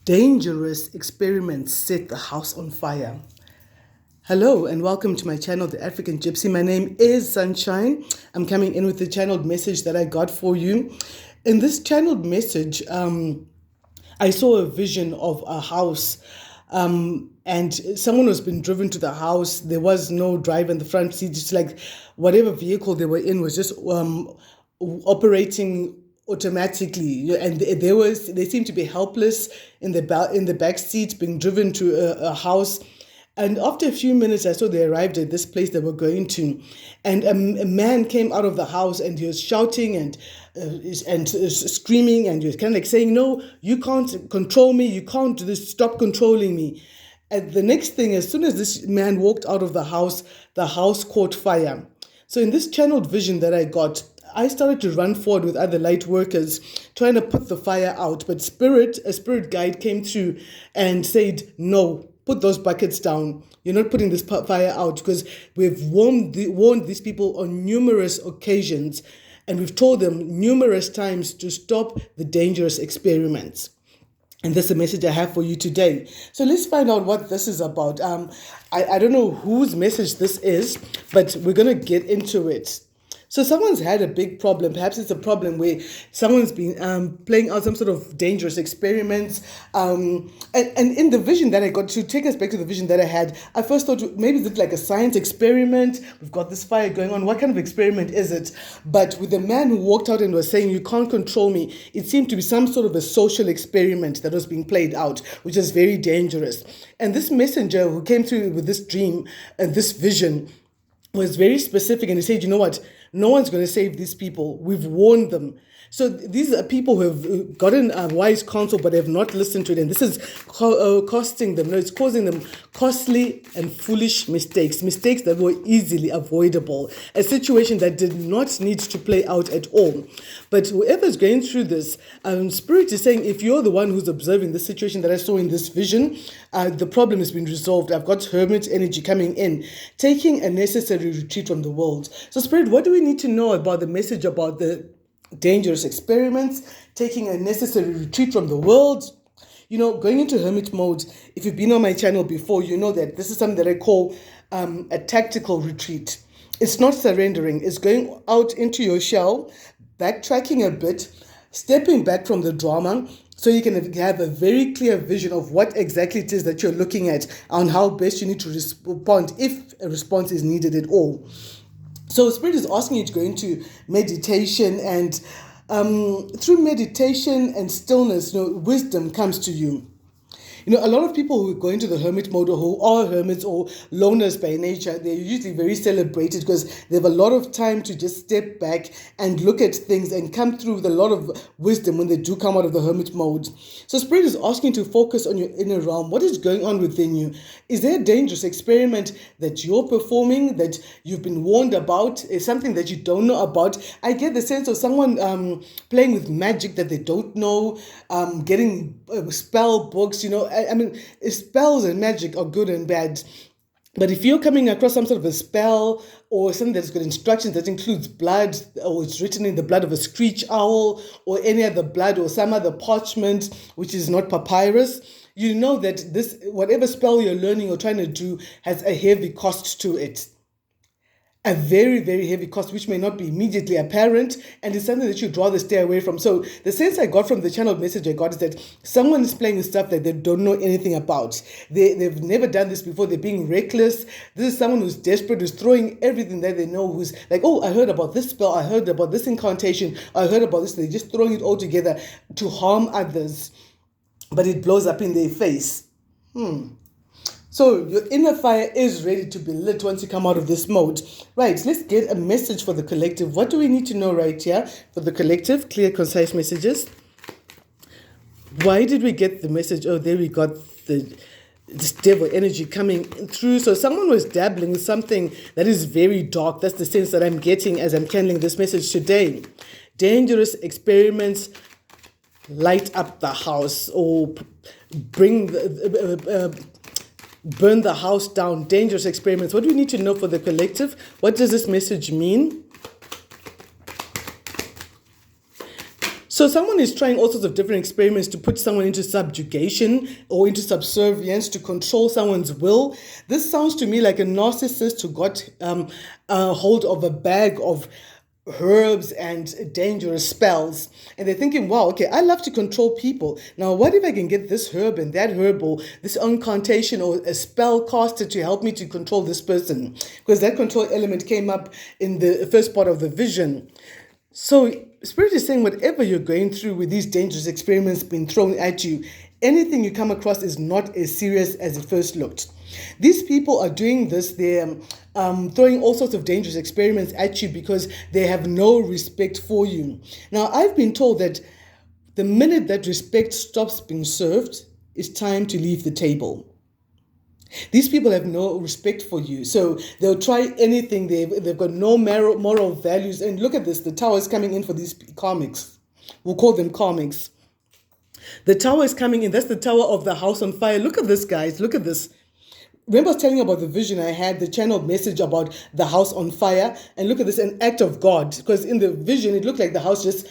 Dangerous experiments set the house on fire. Hello and welcome to my channel, The African Gypsy. My name is Sunshine. I'm coming in with the channeled message that I got for you. In this channeled message, I saw a vision of a house and someone was being driven to the house. There was no driver in the front seat. It's like whatever vehicle they were in was just operating automatically, and they seemed to be helpless in the back seat, being driven to a house. And after a few minutes, I saw they arrived at this place they were going to, and a man came out of the house and he was shouting and screaming, and he was kind of like saying, "No, you can't control me. You can't do this. Stop controlling me." And the next thing, as soon as this man walked out of the house caught fire. So in this channeled vision that I got, I started to run forward with other light workers, trying to put the fire out. But a spirit guide came through and said, "No, put those buckets down. You're not putting this fire out, because we've warned these people on numerous occasions, and we've told them numerous times to stop the dangerous experiments." And that's the message I have for you today. So let's find out what this is about. I don't know whose message this is, but we're going to get into it. So someone's had a big problem. Perhaps it's a problem where someone's been playing out some sort of dangerous experiments. And in the vision that I got, to take us back to the vision that I had, I first thought maybe it's like a science experiment. We've got this fire going on. What kind of experiment is it? But with the man who walked out and was saying, "You can't control me," it seemed to be some sort of a social experiment that was being played out, which is very dangerous. And this messenger who came through with this dream and this vision was very specific, and he said, "You know what? No one's going to save these people. We've warned them." So these are people who have gotten wise counsel but have not listened to it, and this is costing them. No, it's causing them costly and foolish mistakes that were easily avoidable, a situation that did not need to play out at all. But whoever's going through this, Spirit is saying, if you're the one who's observing the situation that I saw in this vision, the problem has been resolved. I've got hermit energy coming in, taking a necessary retreat from the world. So Spirit, what do we need to know about the message about the dangerous experiments, taking a necessary retreat from the world? You know, going into hermit mode, if you've been on my channel before, you know that this is something that I call a tactical retreat. It's not surrendering. It's going out into your shell, backtracking a bit, stepping back from the drama, so you can have a very clear vision of what exactly it is that you're looking at, and how best you need to respond, if a response is needed at all. So Spirit is asking you to go into meditation, and through meditation and stillness, wisdom comes to you. A lot of people who go into the hermit mode, or who are hermits or loners by nature, they're usually very celebrated because they have a lot of time to just step back and look at things and come through with a lot of wisdom when they do come out of the hermit mode. So Spirit is asking you to focus on your inner realm. What is going on within you? Is there a dangerous experiment that you're performing, that you've been warned about? Is something that you don't know about? I get the sense of someone playing with magic that they don't know, getting spell books, I mean, spells and magic are good and bad. But if you're coming across some sort of a spell or something that's got instructions that includes blood, or it's written in the blood of a screech owl, or any other blood, or some other parchment, which is not papyrus, you know that this, whatever spell you're learning or trying to do, has a heavy cost to it. A very, very heavy cost, which may not be immediately apparent, and it's something that you'd rather stay away from. So the sense I got from the channel message I got is that someone is playing with stuff that they don't know anything about. They've never done this before. They're being reckless. This is someone who's desperate, who's throwing everything that they know, who's like, "Oh, I heard about this spell, I heard about this incantation, I heard about this." They're just throwing it all together to harm others, but it blows up in their face. So your inner fire is ready to be lit once you come out of this mode. Right, let's get a message for the collective. What do we need to know right here for the collective? Clear, concise messages. Why did we get the message? Oh, there we got this devil energy coming through. So someone was dabbling with something that is very dark. That's the sense that I'm getting as I'm channeling this message today. Dangerous experiments light up the house, or burn the house down. Dangerous experiments. What do we need to know for the collective? What does this message mean? So someone is trying all sorts of different experiments to put someone into subjugation or into subservience to control someone's will. This sounds to me like a narcissist who got a hold of a bag of herbs and dangerous spells, and they're thinking, wow, okay, I love to control people. Now what if I can get this herb and that herb, or this incantation or a spell caster to help me to control this person? Because that control element came up in the first part of the vision. So Spirit is saying whatever you're going through with these dangerous experiments being thrown at you, anything you come across is not as serious as it first looked. These people are doing this, they're throwing all sorts of dangerous experiments at you because they have no respect for you. Now, I've been told that the minute that respect stops being served, it's time to leave the table. These people have no respect for you, so they'll try anything. They've got no moral values. And look at this, the tower is coming in for these karmics. We'll call them karmics. The tower is coming in. That's the tower of the house on fire. Look at this, guys. Look at this. Remember I was telling you about the vision I had, the channeled message about the house on fire? And look at this, an act of God. Because in the vision, it looked like the house just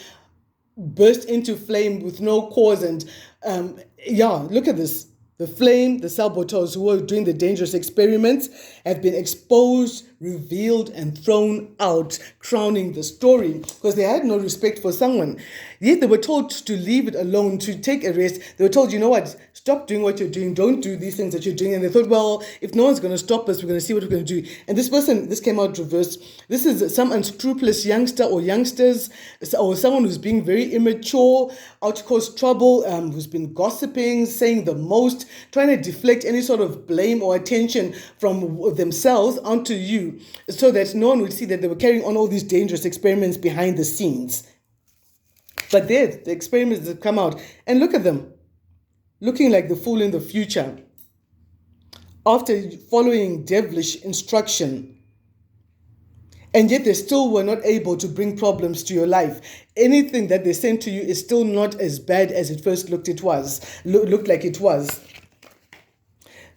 burst into flame with no cause. And look at this. The flame, the saboteurs who were doing the dangerous experiments have been exposed, revealed, and thrown out, crowning the story because they had no respect for someone. Yet they were told to leave it alone, to take a rest. They were told, you know what, stop doing what you're doing. Don't do these things that you're doing. And they thought, well, if no one's going to stop us, we're going to see what we're going to do. And this came out reversed. This is some unscrupulous youngster or youngsters or someone who's being very immature, out to cause trouble, who's been gossiping, saying the most, trying to deflect any sort of blame or attention from themselves onto you so that no one would see that they were carrying on all these dangerous experiments behind the scenes. But there, the experiments have come out. And look at them, looking like the fool in the future. After following devilish instruction. And yet they still were not able to bring problems to your life. Anything that they sent to you is still not as bad as it first looked like it was.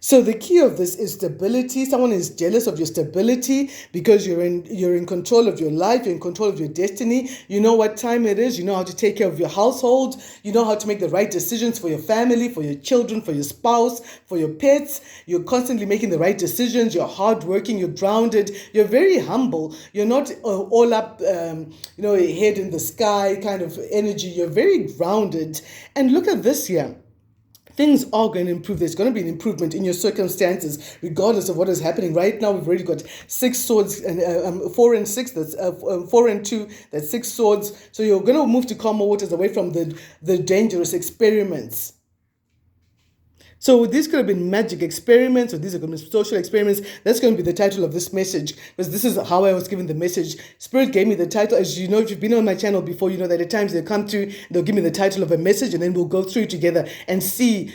So the key of this is stability. Someone is jealous of your stability because you're in control of your life, you're in control of your destiny. You know what time it is, you know how to take care of your household, you know how to make the right decisions for your family, for your children, for your spouse, for your pets. You're constantly making the right decisions, you're hardworking, you're grounded, you're very humble. You're not all up, head in the sky kind of energy. You're very grounded. And look at this here. Things are going to improve. There's going to be an improvement in your circumstances, regardless of what is happening. Right now, we've already got 6 swords, and 4 and 6, that's 4 and 2, that's 6 swords. So you're going to move to calmer waters, away from the dangerous experiments. So these could have been magic experiments, or these are going to be social experiments. That's going to be the title of this message, because this is how I was given the message. Spirit gave me the title. As you know, if you've been on my channel before, you know that at times they come through, they'll give me the title of a message, and then we'll go through it together and see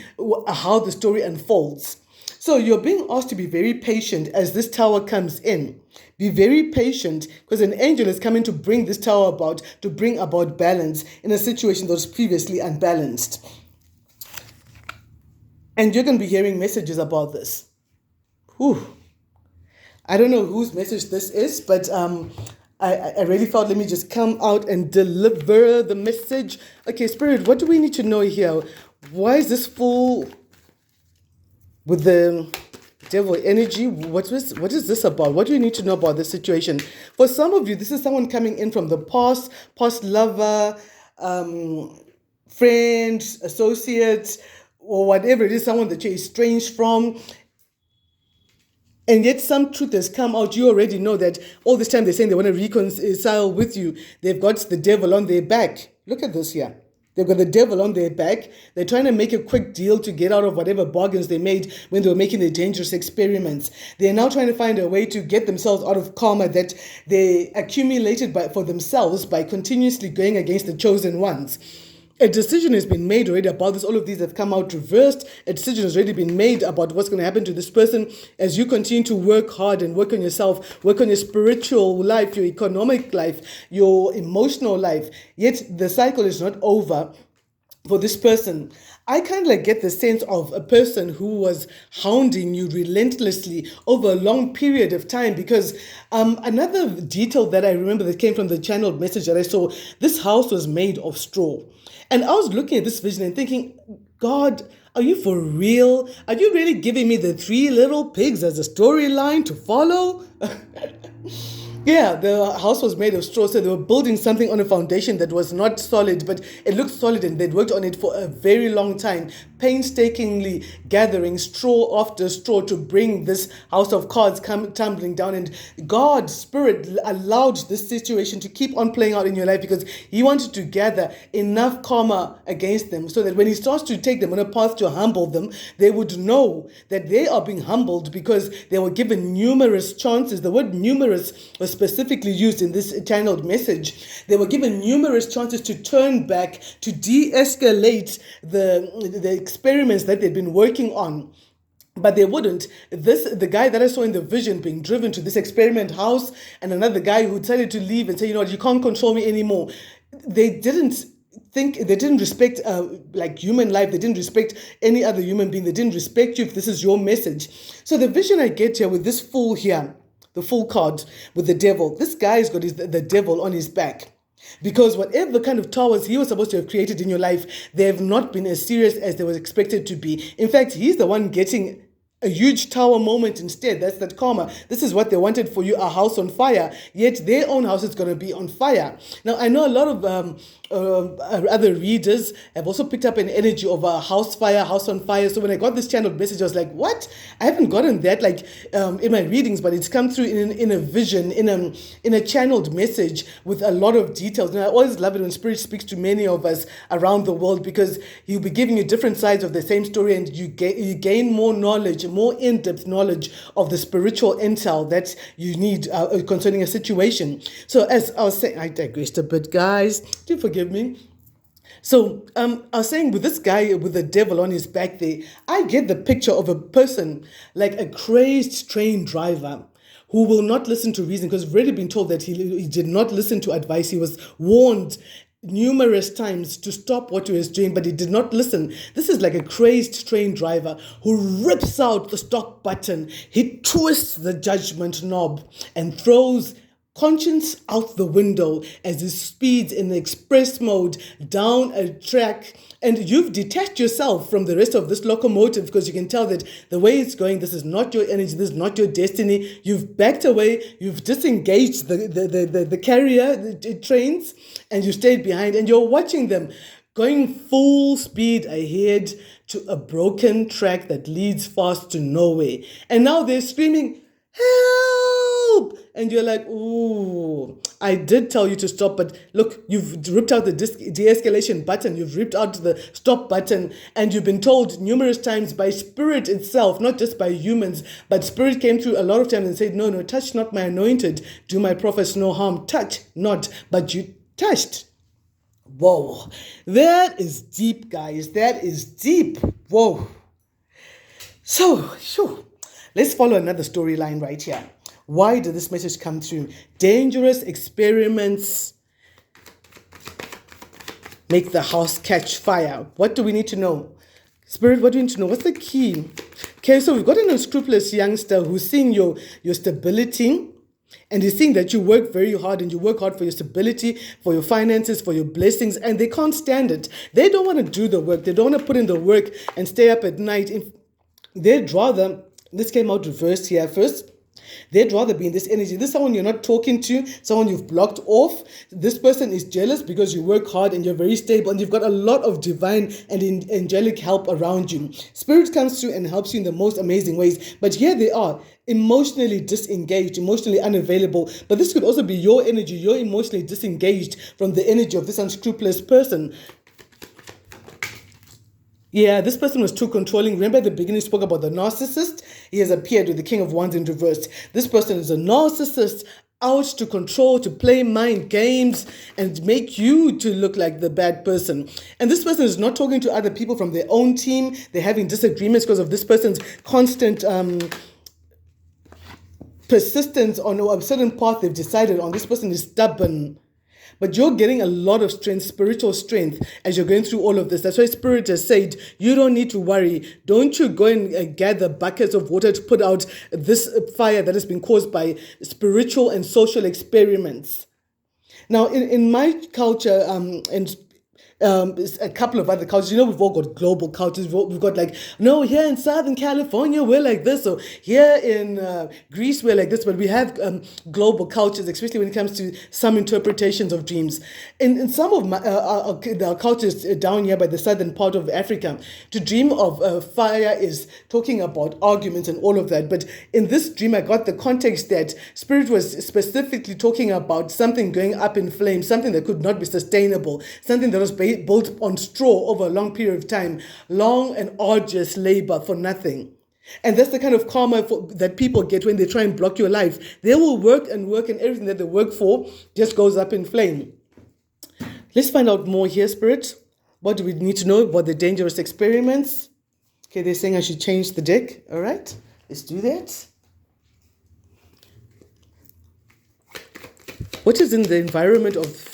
how the story unfolds. So you're being asked to be very patient as this tower comes in. Be very patient, because an angel is coming to bring this tower about, to bring about balance in a situation that was previously unbalanced. And you're going to be hearing messages about this. Whew. I don't know whose message this is, but I really felt, let me just come out and deliver the message. Okay, Spirit, what do we need to know here? Why is this full with the devil energy? What is this about? What do you need to know about this situation? For some of you, this is someone coming in from the past lover, friend, associate, or whatever it is, someone that you're estranged from. And yet some truth has come out. You already know that all this time they're saying they want to reconcile with you. They've got the devil on their back. Look at this here. They've got the devil on their back. They're trying to make a quick deal to get out of whatever bargains they made when they were making their dangerous experiments. They're now trying to find a way to get themselves out of karma that they accumulated for themselves by continuously going against the chosen ones. A decision has been made already about this. All of these have come out reversed. A decision has already been made about what's going to happen to this person as you continue to work hard and work on yourself, work on your spiritual life, your economic life, your emotional life. Yet the cycle is not over. for this person. I kind of like get the sense of a person who was hounding you relentlessly over a long period of time, because another detail that I remember that came from the channeled message that I saw, this house was made of straw. And I was looking at this vision and thinking, God, are you for real? Are you really giving me the three little pigs as a storyline to follow? Yeah, the house was made of straw, so they were building something on a foundation that was not solid, but it looked solid, and they'd worked on it for a very long time, painstakingly gathering straw after straw to bring this house of cards come tumbling down. And God's Spirit allowed this situation to keep on playing out in your life because He wanted to gather enough karma against them so that when He starts to take them on a path to humble them, they would know that they are being humbled because they were given numerous chances. The word numerous was specifically used in this channeled message. They were given numerous chances to turn back, to de-escalate the experiments that they'd been working on. But they wouldn't. The guy that I saw in the vision being driven to this experiment house, and another guy who decided to leave and say, you know what, you can't control me anymore. They didn't respect like human life. They didn't respect any other human being. They didn't respect you if this is your message. So the vision I get here with this fool here, the full card with the devil. This guy's got the devil on his back. Because whatever kind of towers he was supposed to have created in your life, they have not been as serious as they were expected to be. In fact, he's the one getting a huge tower moment instead. That's that karma. This is what they wanted for you, a house on fire. Yet their own house is going to be on fire. Now, I know a lot of other readers have also picked up an energy of a house fire, house on fire. So when I got this channeled message, I was like, what? I haven't gotten that like in my readings, but it's come through in a vision, in a channeled message with a lot of details. And I always love it when Spirit speaks to many of us around the world, because He'll be giving you different sides of the same story, and you gain more knowledge, more in-depth knowledge of the spiritual intel that you need concerning a situation. So as I was saying, I digressed a bit, guys. Do forgive me. So I was saying, with this guy with the devil on his back there, I get the picture of a person like a crazed train driver who will not listen to reason, because we've already been told that he did not listen to advice. He was warned numerous times to stop what he was doing, but he did not listen. This is like a crazed train driver who rips out the stop button. He twists the judgment knob and throws conscience out the window as he speeds in the express mode down a track. And you've detached yourself from the rest of this locomotive, because you can tell that the way it's going, this is not your energy, this is not your destiny. You've backed away, you've disengaged the carrier, the trains, and you stayed behind, and you're watching them going full speed ahead to a broken track that leads fast to nowhere. And now they're screaming, help! And you're like, ooh, I did tell you to stop, but look, you've ripped out the de-escalation button, you've ripped out the stop button, and you've been told numerous times by Spirit itself, not just by humans, but Spirit came through a lot of times and said, no, touch not my anointed, do my prophets no harm, touch not, but you touched. Whoa, that is deep, guys, that is deep. Whoa. So, sure. Let's follow another storyline right here. Why did this message come through? Dangerous experiments make the house catch fire. What do we need to know? Spirit, what do we need to know? What's the key? Okay, so we've got an unscrupulous youngster who's seeing your stability, and he's seeing that you work very hard, and you work hard for your stability, for your finances, for your blessings, and they can't stand it. They don't want to do the work. They don't want to put in the work and stay up at night. They'd rather, this came out reversed here first, they'd rather be in this energy. This is someone you're not talking to, someone you've blocked off. This person is jealous because you work hard and you're very stable and you've got a lot of divine and angelic help around you. Spirit comes through and helps you in the most amazing ways. But here they are, emotionally disengaged, emotionally unavailable. But this could also be your energy. You're emotionally disengaged from the energy of this unscrupulous person. Yeah, this person was too controlling. Remember at the beginning, we spoke about the narcissist? He has appeared with the King of Wands in reverse. This person is a narcissist, out to control, to play mind games and make you to look like the bad person. And this person is not talking to other people from their own team. They're having disagreements because of this person's constant persistence on a certain path they've decided on. This person is stubborn. But you're getting a lot of strength, spiritual strength, as you're going through all of this. That's why Spirit has said, you don't need to worry. Don't you go and gather buckets of water to put out this fire that has been caused by spiritual and social experiments. Now, in my culture, and a couple of other cultures, we've all got global cultures. We've got like, no, here in Southern California, we're like this, or here in Greece, we're like this, but we have global cultures, especially when it comes to some interpretations of dreams. In some of the cultures down here by the southern part of Africa, to dream of fire is talking about arguments and all of that. But in this dream, I got the context that Spirit was specifically talking about something going up in flames, something that could not be sustainable, something that was built on straw over a long period of time, long and arduous labor for nothing. And that's the kind of karma that people get when they try and block your life. They will work and work, and everything that they work for just goes up in flame. Let's find out more here, Spirit. What do we need to know about the dangerous experiments? Okay, they're saying I should change the deck. All right, let's do that. What is in the environment of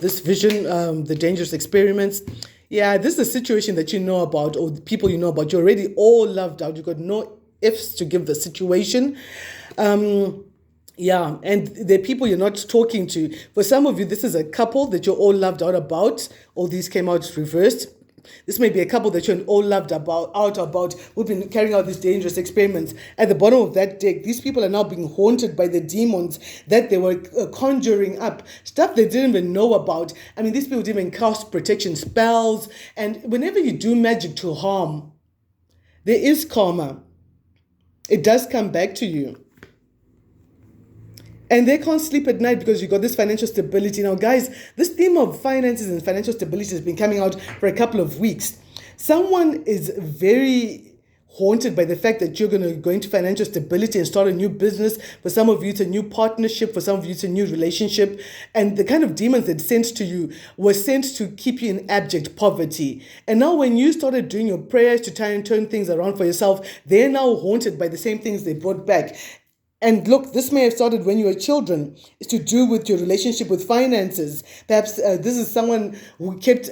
this vision, the dangerous experiments? Yeah, this is a situation that you know about, or the people you know about. You're already all loved out. You've got no ifs to give the situation. Yeah, and the people you're not talking to. For some of you, this is a couple that you're all loved out about. All these came out reversed. This may be a couple that you're all loved about, who've been carrying out these dangerous experiments. At the bottom of that deck, these people are now being haunted by the demons that they were conjuring up, stuff they didn't even know about. I mean, these people didn't even cast protection spells. And whenever you do magic to harm, there is karma. It does come back to you. And they can't sleep at night because you got this financial stability. Now, guys, this theme of finances and financial stability has been coming out for a couple of weeks. Someone is very haunted by the fact that you're going to go into financial stability and start a new business. For some of you, it's a new partnership. For some of you, it's a new relationship. And the kind of demons that sent to you were sent to keep you in abject poverty. And now when you started doing your prayers to try and turn things around for yourself, they're now haunted by the same things they brought back. And look, this may have started when you were children. It's to do with your relationship with finances. Perhaps this is someone who kept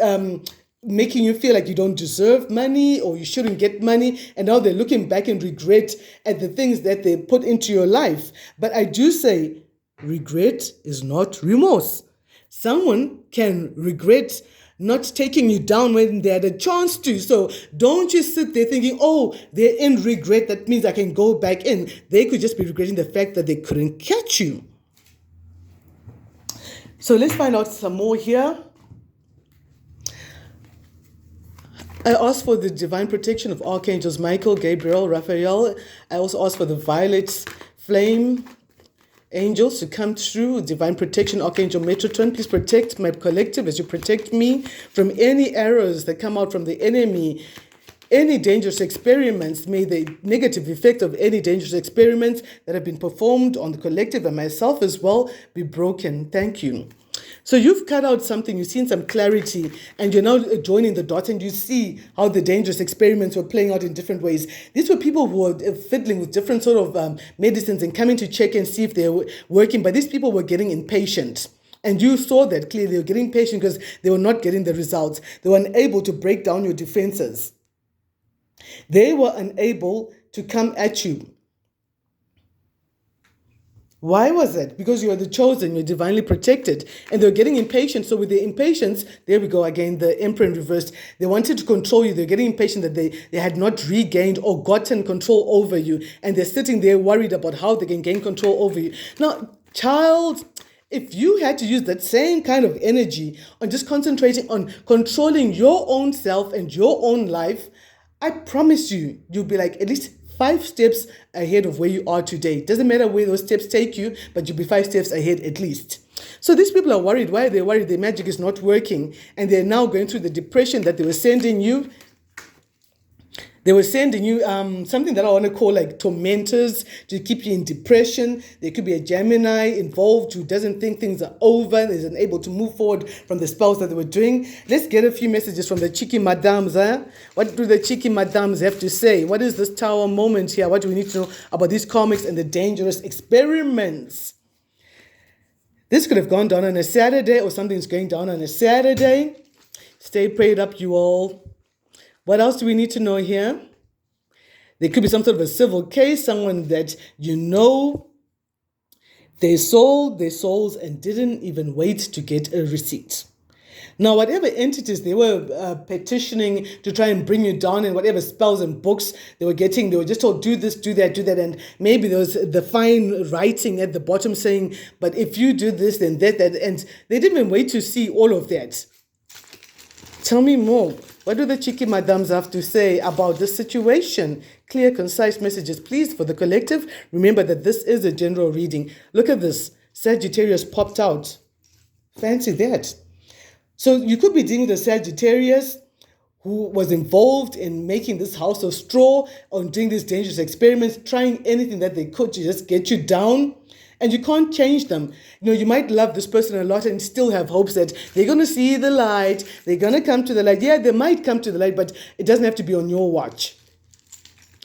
making you feel like you don't deserve money or you shouldn't get money. And now they're looking back in regret at the things that they put into your life. But I do say regret is not remorse. Someone can regret not taking you down when they had a chance to. So don't you sit there thinking, oh, they're in regret, that means I can go back in. They could just be regretting the fact that they couldn't catch you. So let's find out some more here. I asked for the divine protection of Archangels Michael, Gabriel, Raphael. I also asked for the violet flame angels to come through, divine protection, Archangel Metatron. Please protect my collective as you protect me from any arrows that come out from the enemy, any dangerous experiments. May the negative effect of any dangerous experiments that have been performed on the collective and myself as well be broken. Thank you. So you've cut out something, you've seen some clarity, and you're now joining the dots, and you see how the dangerous experiments were playing out in different ways. These were people who were fiddling with different sort of medicines and coming to check and see if they were working, but these people were getting impatient. And you saw that clearly. They were getting impatient because they were not getting the results. They were unable to break down your defenses. They were unable to come at you. Why was it? Because you are the chosen, you're divinely protected. And they're getting impatient. So with the impatience, there we go again, the emperor in reverse. They wanted to control you. They're getting impatient that they had not regained or gotten control over you. And they're sitting there worried about how they can gain control over you. Now, child, if you had to use that same kind of energy on just concentrating on controlling your own self and your own life, I promise you, you'll be like at least 5 steps ahead of where you are today. Doesn't matter where those steps take you, but you'll be 5 steps ahead at least. So these people are worried. Why are they worried? Their magic is not working. And they're now going through the depression that they were sending you. They were sending you something that I want to call like tormentors to keep you in depression. There could be a Gemini involved who doesn't think things are over, is unable to move forward from the spells that they were doing. Let's get a few messages from the cheeky madams. What do the cheeky madams have to say? What is this tower moment here? What do we need to know about these comics and the dangerous experiments? This could have gone down on a Saturday, or something's going down on a Saturday. Stay prayed up, you all. What else do we need to know here? There could be some sort of a civil case, someone that you know, they sold their souls and didn't even wait to get a receipt. Now, whatever entities they were petitioning to try and bring you down, and whatever spells and books they were getting, they were just told, do this, do that, and maybe there was the fine writing at the bottom saying, but if you do this, then that, and they didn't even wait to see all of that. Tell me more. What do the cheeky madams have to say about this situation? Clear, concise messages, please, for the collective. Remember that this is a general reading. Look at this. Sagittarius popped out. Fancy that. So you could be dealing with a Sagittarius who was involved in making this house of straw, or doing these dangerous experiments, trying anything that they could to just get you down. And you can't change them. You know, you might love this person a lot and still have hopes that they're going to see the light. They're going to come to the light. Yeah, they might come to the light, but it doesn't have to be on your watch.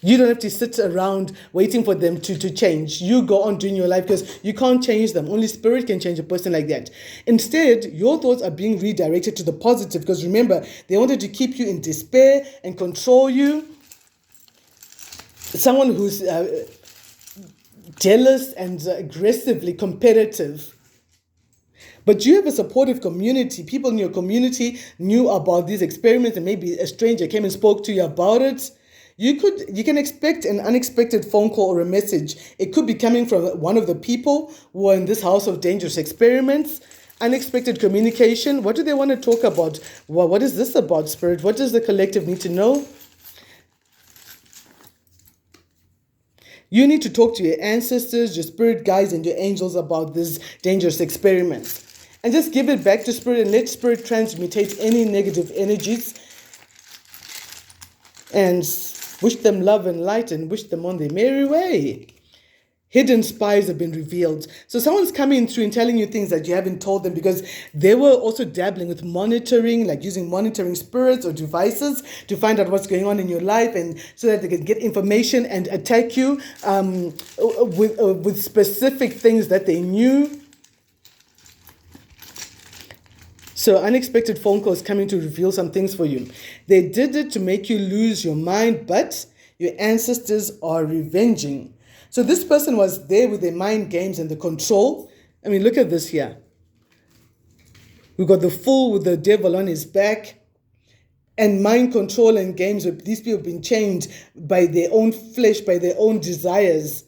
You don't have to sit around waiting for them to change. You go on doing your life, because you can't change them. Only spirit can change a person like that. Instead, your thoughts are being redirected to the positive, because remember, they wanted to keep you in despair and control you. Someone who's jealous and aggressively competitive. But you have a supportive community. People in your community knew about these experiments, and maybe a stranger came and spoke to you about it. You can expect an unexpected phone call or a message. It could be coming from one of the people who are in this house of dangerous experiments. Unexpected communication. What do they want to talk about? Well, what is this about, Spirit? What does the collective need to know? You need to talk to your ancestors, your spirit guides, and your angels about these dangerous experiments. And just give it back to Spirit and let Spirit transmutate any negative energies. And wish them love and light and wish them on their merry way. Hidden spies have been revealed. So someone's coming through and telling you things that you haven't told them, because they were also dabbling with monitoring, like using monitoring spirits or devices to find out what's going on in your life, and so that they can get information and attack you with specific things that they knew. So unexpected phone calls coming to reveal some things for you. They did it to make you lose your mind, but your ancestors are revenging. So this person was there with their mind games and the control. I mean, look at this here. We've got the fool with the devil on his back. And mind control and games, these people have been chained by their own flesh, by their own desires.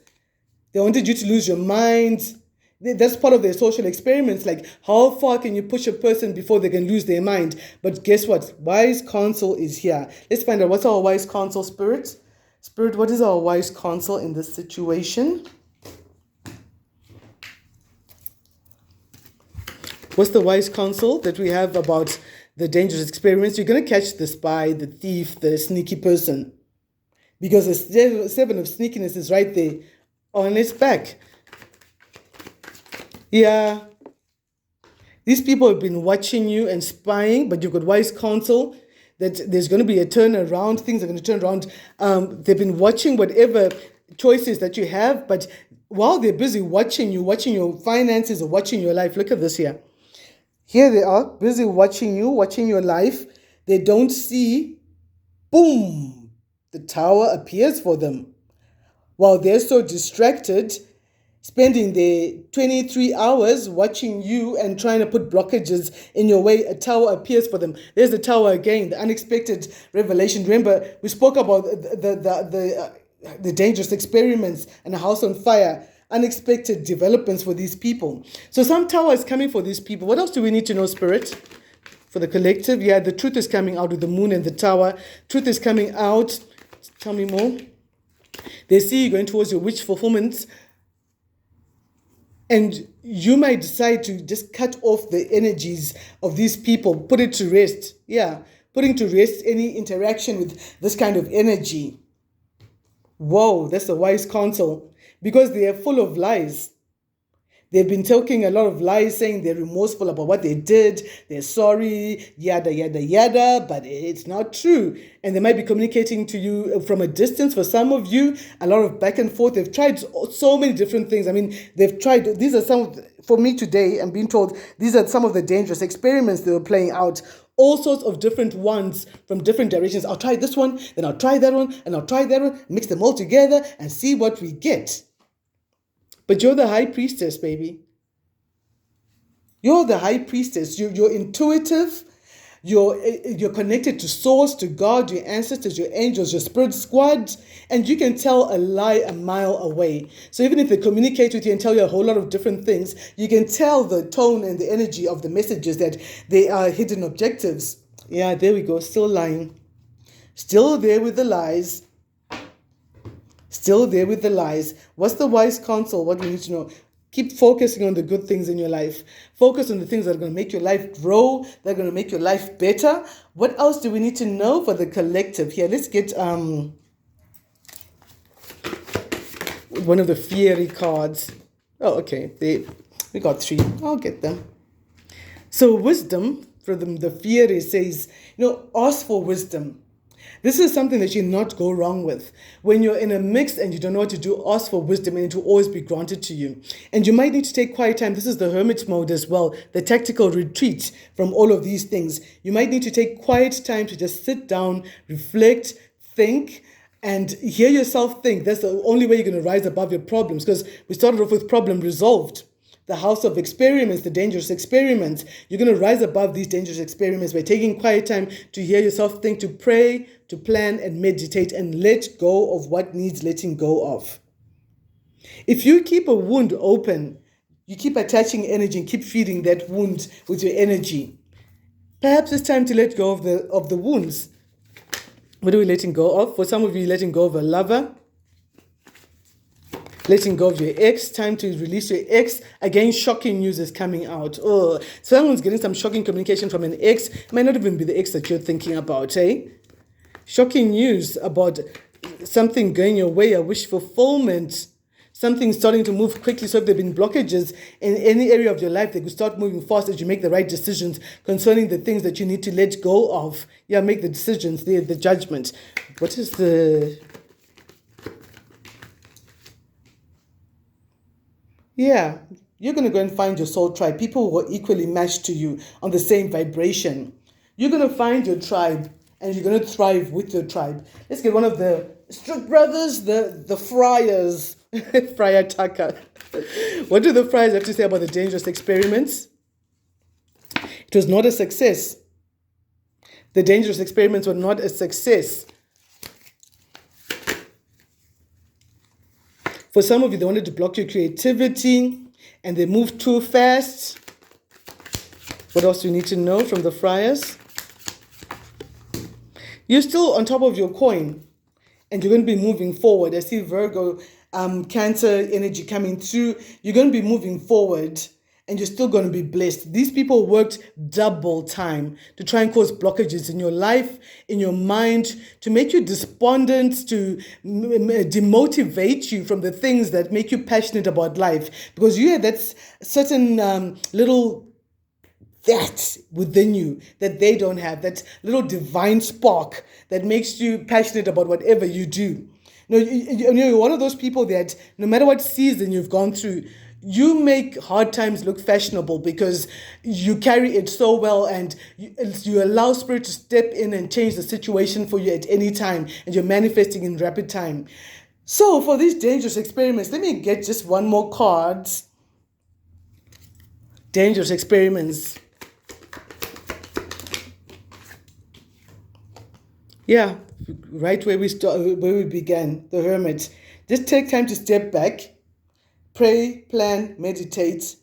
They wanted you to lose your mind. That's part of their social experiments. Like, how far can you push a person before they can lose their mind? But guess what? Wise counsel is here. Let's find out, what's our wise counsel, Spirit? Spirit, what is our wise counsel in this situation? What's the wise counsel that we have about the dangerous experiments? You're going to catch the spy, the thief, the sneaky person. Because the 7 of sneakiness is right there on its back. Yeah. These people have been watching you and spying, but you've got wise counsel that there's going to be a turnaround. Things are going to turn around. They've been watching whatever choices that you have, but while they're busy watching you, watching your finances or watching your life, look at this here. Here they are, busy watching you, watching your life. They don't see, boom, the tower appears for them. While they're so distracted, spending their 23 hours watching you and trying to put blockages in your way, a tower appears for them. There's the tower again, the unexpected revelation. Remember, we spoke about the dangerous experiments and a house on fire, unexpected developments for these people. So some tower is coming for these people. What else do we need to know, Spirit? For the collective, yeah, the truth is coming out with the moon and the tower. Truth is coming out. Tell me more. They see you going towards your wish fulfillment. And you might decide to just cut off the energies of these people, put it to rest. Yeah, putting to rest any interaction with this kind of energy. Whoa, that's a wise counsel. Because they are full of lies. They've been talking a lot of lies, saying they're remorseful about what they did, they're sorry, yada, yada, yada, but it's not true. And they might be communicating to you from a distance. For some of you, a lot of back and forth. They've tried so many different things. I mean, they've tried, these are some, for me today, I'm being told, these are some of the dangerous experiments they were playing out. All sorts of different ones from different directions. I'll try this one, then I'll try that one, and I'll try that one, mix them all together and see what we get. But you're the high priestess, baby. You're the high priestess. You're intuitive. You're connected to source, to God, your ancestors, your angels, your spirit squad, and you can tell a lie a mile away. So even if they communicate with you and tell you a whole lot of different things, you can tell the tone and the energy of the messages that they are hidden objectives. Yeah, there we go. Still lying. Still there with the lies. Still there with the lies. What's the wise counsel? What we need to know? Keep focusing on the good things in your life. Focus on the things that are going to make your life grow, that are going to make your life better. What else do we need to know for the collective? Here, let's get one of the fiery cards. Oh, okay. We got 3. I'll get them. So wisdom, for the fiery says, ask for wisdom. This is something that you not go wrong with. When you're in a mix and you don't know what to do, ask for wisdom and it will always be granted to you. And you might need to take quiet time. This is the hermit mode as well, the tactical retreat from all of these things. You might need to take quiet time to just sit down, reflect, think, and hear yourself think. That's the only way you're going to rise above your problems, because we started off with problem resolved. The house of experiments, the dangerous experiments. You're going to rise above these dangerous experiments by taking quiet time to hear yourself think, to pray, to plan and meditate and let go of what needs letting go of. If you keep a wound open, you keep attaching energy and keep feeding that wound with your energy. Perhaps it's time to let go of the wounds. What are we letting go of? For some of you, letting go of a lover. Letting go of your ex, time to release your ex. Again, shocking news is coming out. Oh, someone's getting some shocking communication from an ex. It might not even be the ex that you're thinking about, eh? Shocking news about something going your way, a wish fulfillment. Something starting to move quickly. So if there have been blockages in any area of your life, they could start moving fast as you make the right decisions concerning the things that you need to let go of. Yeah, make the decisions, the judgment. What is the... Yeah, you're going to go and find your soul tribe, people who are equally matched to you on the same vibration. You're going to find your tribe and you're going to thrive with your tribe. Let's get one of the Strict Brothers, the Friars, Friar Tucker. What do the Friars have to say about the dangerous experiments? It was not a success. The dangerous experiments were not a success. For some of you, they wanted to block your creativity and they moved too fast. What else do you need to know from the Friars? You're still on top of your coin and you're going to be moving forward. I see Virgo, Cancer energy coming through. You're going to be moving forward and you're still going to be blessed. These people worked double time to try and cause blockages in your life, in your mind, to make you despondent, to demotivate you from the things that make you passionate about life. Because you had that certain little that within you that they don't have, that little divine spark that makes you passionate about whatever you do. You're one of those people that no matter what season you've gone through, you make hard times look fashionable because you carry it so well and you allow spirit to step in and change the situation for you at any time, and you're manifesting in rapid time. So for these dangerous experiments, let me get just one more card. Dangerous experiments. Yeah, right where we began, the Hermit. Just take time to step back. Pray, plan, meditate,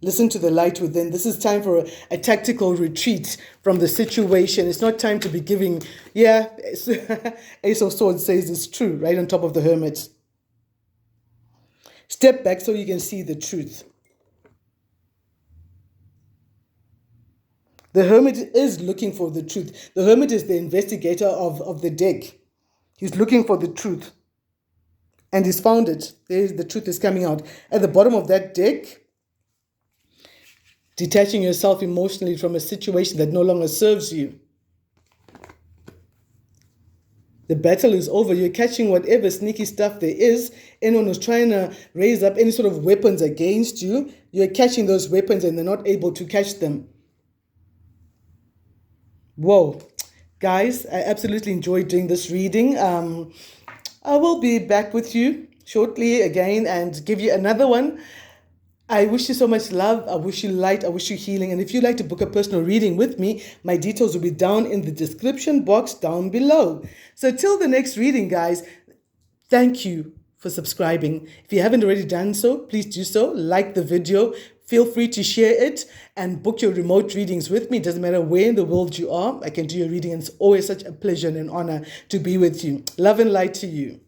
listen to the light within. This is time for a tactical retreat from the situation. It's not time to be giving, Ace of Swords says it's true, right on top of the Hermit. Step back so you can see the truth. The Hermit is looking for the truth. The Hermit is the investigator of the deck. He's looking for the truth. And he's found it. The truth is coming out. At the bottom of that deck, detaching yourself emotionally from a situation that no longer serves you. The battle is over. You're catching whatever sneaky stuff there is. Anyone who's trying to raise up any sort of weapons against you, you're catching those weapons and they're not able to catch them. Whoa. Guys, I absolutely enjoyed doing this reading. I will be back with you shortly again and give you another one. I wish you so much love. I wish you light. I wish you healing. And if you'd like to book a personal reading with me, my details will be down in the description box down below. So till the next reading, guys, thank you for subscribing. If you haven't already done so, please do so. Like the video. Feel free to share it and book your remote readings with me. It doesn't matter where in the world you are. I can do your reading. And it's always such a pleasure and an honor to be with you. Love and light to you.